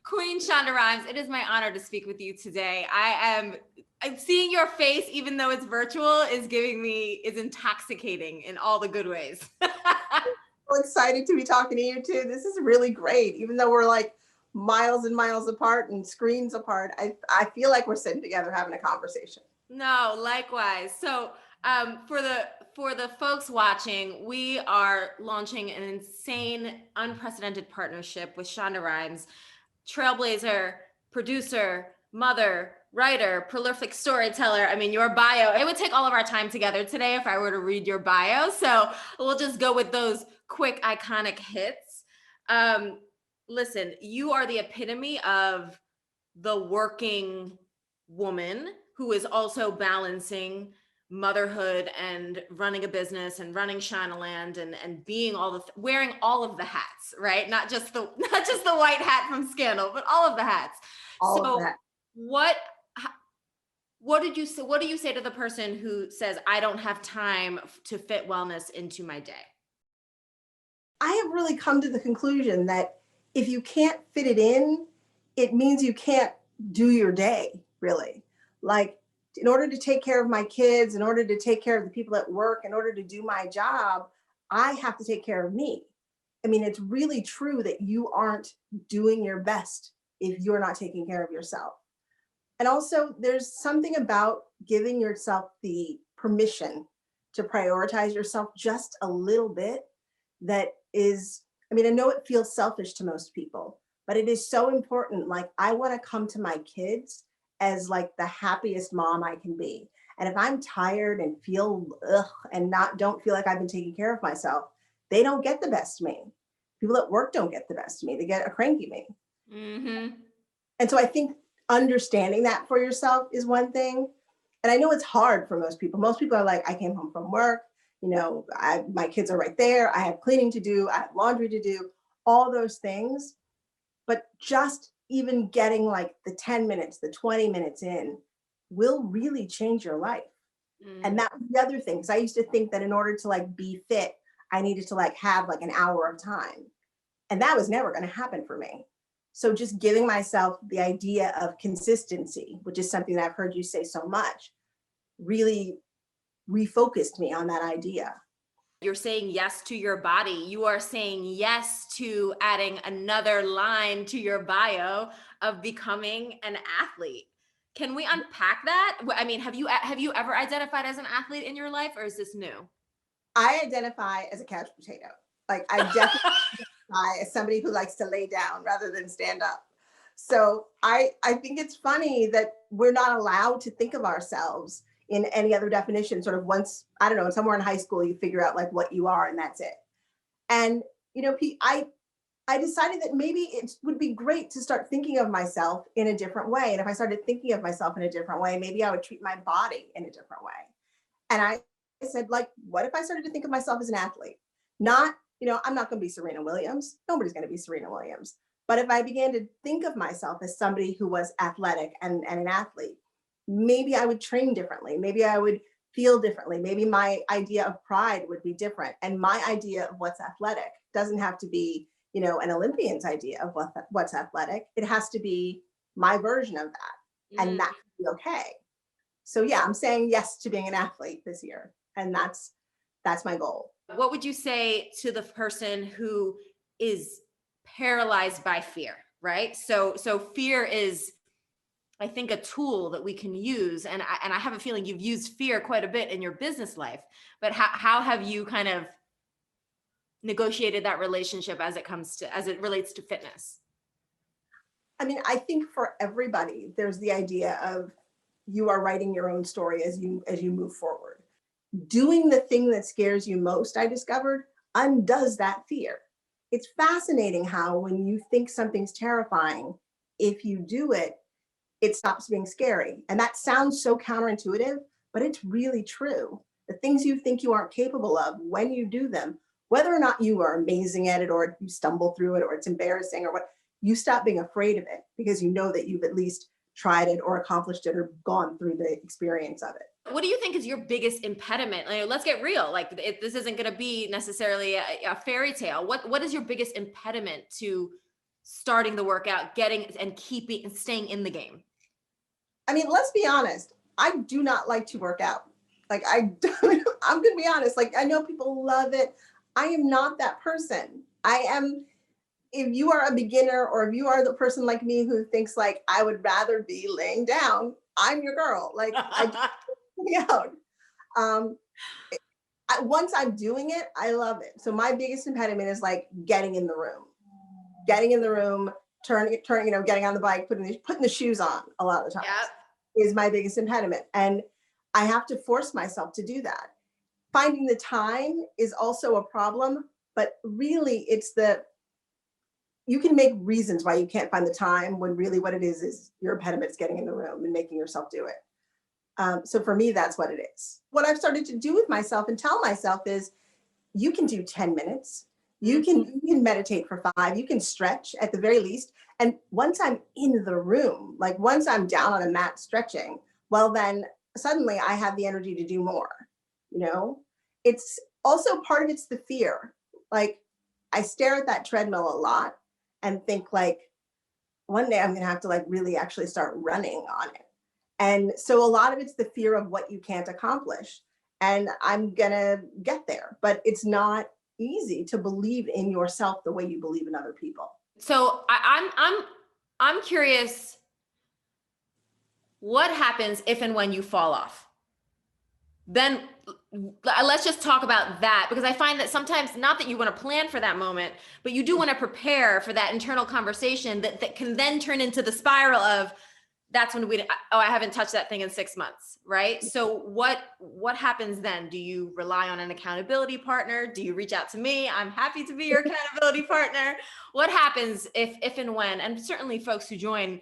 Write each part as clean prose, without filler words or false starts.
Queen Shonda Rhimes, it is my honor to speak with you today. I'm seeing your face, even though it's virtual, is intoxicating in all the good ways. So excited to be talking to you too. This is really great. Even though we're like miles and miles apart and screens apart, I feel like we're sitting together having a conversation. No, likewise. So, for the folks watching, we are launching an insane, unprecedented partnership with Shonda Rhimes, trailblazer, producer, mother, writer, prolific storyteller. I mean, your bio, it would take all of our time together today if I were to read your bio. So we'll just go with those quick, iconic hits. Listen, you are the epitome of the working woman who is also balancing motherhood and running a business and running Shinaland and being wearing all of the hats, right? Not just the white hat from Scandal, but all of the hats. All of So that. what do you say to the person who says, I don't have time to fit wellness into my day? I have really come to the conclusion that if you can't fit it in, it means you can't do your day, really. Like, in order to take care of my kids, in order to take care of the people at work, in order to do my job, I have to take care of me. I mean, it's really true that you aren't doing your best if you're not taking care of yourself. And also, there's something about giving yourself the permission to prioritize yourself just a little bit that is, I mean, I know it feels selfish to most people, but it is so important. Like, I want to come to my kids as like the happiest mom I can be. And if I'm tired and feel and don't feel like I've been taking care of myself, they don't get the best of me. People at work don't get the best of me. They get a cranky me. Mm-hmm. And so I think understanding that for yourself is one thing. And I know it's hard for most people. Most people are like, I came home from work, my kids are right there. I have cleaning to do. I have laundry to do, all those things. But just even getting like the 10 minutes, the 20 minutes in will really change your life. And that was the other thing. Because I used to think that in order to like be fit, I needed to like have like an hour of time. And that was never going to happen for me. So just giving myself the idea of consistency, which is something that I've heard you say so much, really refocused me on that idea. You're saying yes to your body. You are saying yes to adding another line to your bio of becoming an athlete. Can we unpack that? I mean, have you ever identified as an athlete in your life, or is this new? I identify as a couch potato. Like, I definitely identify as somebody who likes to lay down rather than stand up. So I think it's funny that we're not allowed to think of ourselves in any other definition. Sort of once, I don't know, somewhere in high school, you figure out like what you are and that's it. And, I decided that maybe it would be great to start thinking of myself in a different way. And if I started thinking of myself in a different way, maybe I would treat my body in a different way. And I said, like, what if I started to think of myself as an athlete? Not, I'm not going to be Serena Williams. Nobody's going to be Serena Williams. But if I began to think of myself as somebody who was athletic and an athlete, maybe I would train differently. Maybe I would feel differently. Maybe my idea of pride would be different. And my idea of what's athletic doesn't have to be, an Olympian's idea of what's athletic. It has to be my version of that. And that can be okay. So yeah, I'm saying yes to being an athlete this year. And that's my goal. What would you say to the person who is paralyzed by fear, right? So fear is, I think, a tool that we can use. And I have a feeling you've used fear quite a bit in your business life, but how have you kind of negotiated that relationship as it relates to fitness? I mean, I think for everybody, there's the idea of you are writing your own story as you move forward. Doing the thing that scares you most, I discovered, undoes that fear. It's fascinating how when you think something's terrifying, if you do it, it stops being scary. And that sounds so counterintuitive, but it's really true. The things you think you aren't capable of, when you do them, whether or not you are amazing at it or you stumble through it or it's embarrassing or what, you stop being afraid of it because you know that you've at least tried it or accomplished it or gone through the experience of it. What do you think is your biggest impediment? Let's get real. Like, this isn't going to be necessarily a fairy tale. What is your biggest impediment to starting the workout, getting and keeping and staying in the game? I mean, let's be honest. I do not like to work out. Like I don't, I'm gonna be honest. Like I know people love it. I am not that person. I am, if you are a beginner or if you are the person like me who thinks like I would rather be laying down, I'm your girl. Like I do work out. Um, once I'm doing it, I love it. So my biggest impediment is like getting in the room, turning, getting on the bike, putting the shoes on a lot of the times Yep. is my biggest impediment. And I have to force myself to do that. Finding the time is also a problem, but really you can make reasons why you can't find the time when really what it is your impediment is getting in the room and making yourself do it. So for me, that's what it is. What I've started to do with myself and tell myself is you can do 10 minutes. You can meditate for 5. You can stretch at the very least. And once I'm in the room, like once I'm down on a mat stretching, well, then suddenly I have the energy to do more. You know, it's also part of it's the fear. Like I stare at that treadmill a lot and think like one day I'm going to have to like really actually start running on it. And so a lot of it's the fear of what you can't accomplish. And I'm going to get there, but it's not easy to believe in yourself the way you believe in other people. So I'm curious, what happens if and when you fall off? Then let's just talk about that, because I find that sometimes, not that you want to plan for that moment, but you do want to prepare for that internal conversation that can then turn into the spiral of that's when I haven't touched that thing in 6 months, right? So what happens then? Do you rely on an accountability partner? Do you reach out to me? I'm happy to be your accountability partner. What happens if and when, and certainly folks who join,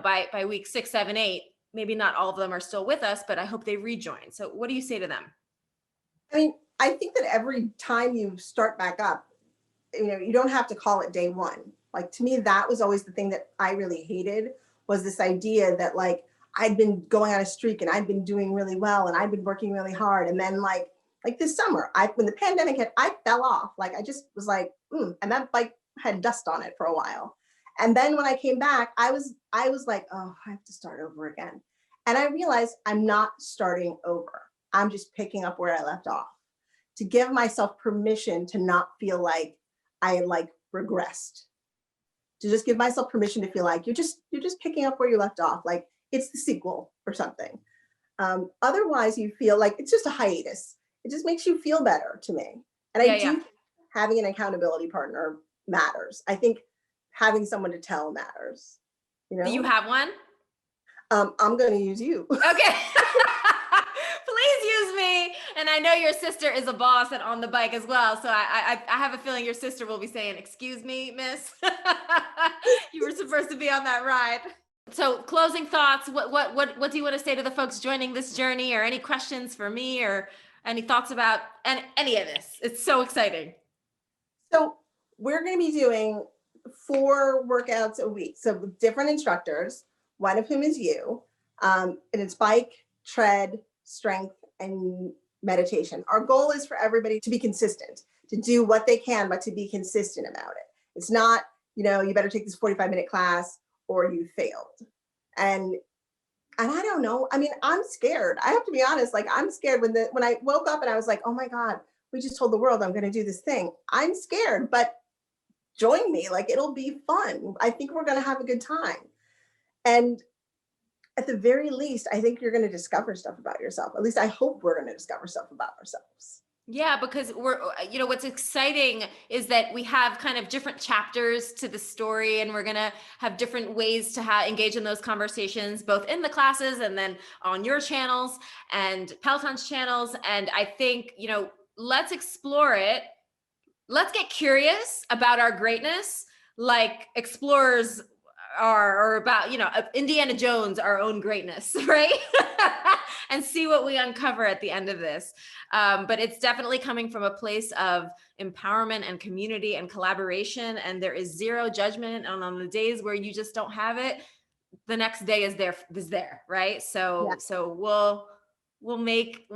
by week 6, 7, 8, maybe not all of them are still with us, but I hope they rejoin. So what do you say to them? I mean, I think that every time you start back up, you don't have to call it day one. Like to me, that was always the thing that I really hated, was this idea that like I'd been going on a streak and I'd been doing really well and I'd been working really hard. And then like this summer, when the pandemic hit, I fell off. Like I just was like, and that bike had dust on it for a while. And then when I came back, I was like, oh, I have to start over again. And I realized I'm not starting over. I'm just picking up where I left off, to give myself permission to not feel like I like regressed, to just give myself permission to feel like you're just picking up where you left off, like it's the sequel or something. Otherwise, you feel like it's just a hiatus. It just makes you feel better to me. And I do think having an accountability partner matters. I think having someone to tell matters. Do you have one? I'm going to use you. Okay. Please use me. And I know your sister is a boss and on the bike as well. So I have a feeling your sister will be saying, excuse me, miss, you were supposed to be on that ride. So closing thoughts, what do you want to say to the folks joining this journey, or any questions for me, or any thoughts about any of this? It's so exciting. So we're going to be doing 4 workouts a week. So with different instructors, one of whom is you. And it's bike, tread, strength, and meditation. Our goal is for everybody to be consistent, to do what they can, but to be consistent about it. It's not, you better take this 45-minute class or you failed. And I don't know. I mean, I'm scared. I have to be honest. Like I'm scared when I woke up and I was like, oh my God, we just told the world I'm going to do this thing. I'm scared, but join me. Like it'll be fun. I think we're going to have a good time. And at the very least, I think you're going to discover stuff about yourself. At least I hope we're going to discover stuff about ourselves. Yeah, because what's exciting is that we have kind of different chapters to the story, and we're going to have different ways to engage in those conversations, both in the classes and then on your channels and Peloton's channels. And I think, let's explore it. Let's get curious about our greatness, like explorers are, or about, Indiana Jones, our own greatness, right? And see what we uncover at the end of this. But it's definitely coming from a place of empowerment and community and collaboration. And there is zero judgment. And on the days where you just don't have it, the next day is there, right? So, Yeah. So we'll make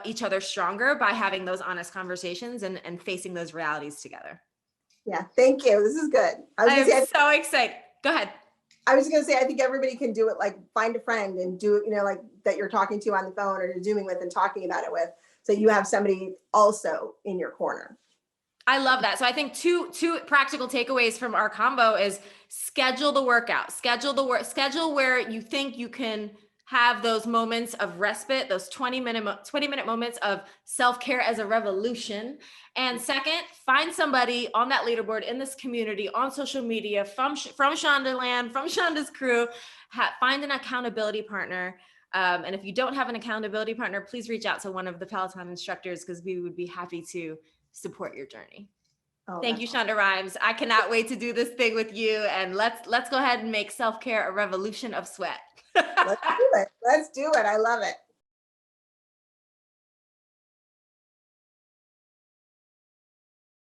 each other stronger by having those honest conversations and facing those realities together. Yeah, thank you. This is good. I am so excited. Go ahead. I was going to say, I think everybody can do it. Like find a friend and do it, like that you're talking to on the phone or you're Zooming with and talking about it with. So you have somebody also in your corner. I love that. So I think two practical takeaways from our combo is schedule the workout, schedule where you think you can have those moments of respite, those 20-minute moments of self-care as a revolution. And second, find somebody on that leaderboard in this community, on social media, from Shondaland, from Shonda's crew, find an accountability partner. And if you don't have an accountability partner, please reach out to one of the Peloton instructors because we would be happy to support your journey. Oh, Thank you, Shonda Rhimes. I cannot wait to do this thing with you. And let's go ahead and make self-care a revolution of sweat. Let's do it. Let's do it. I love it.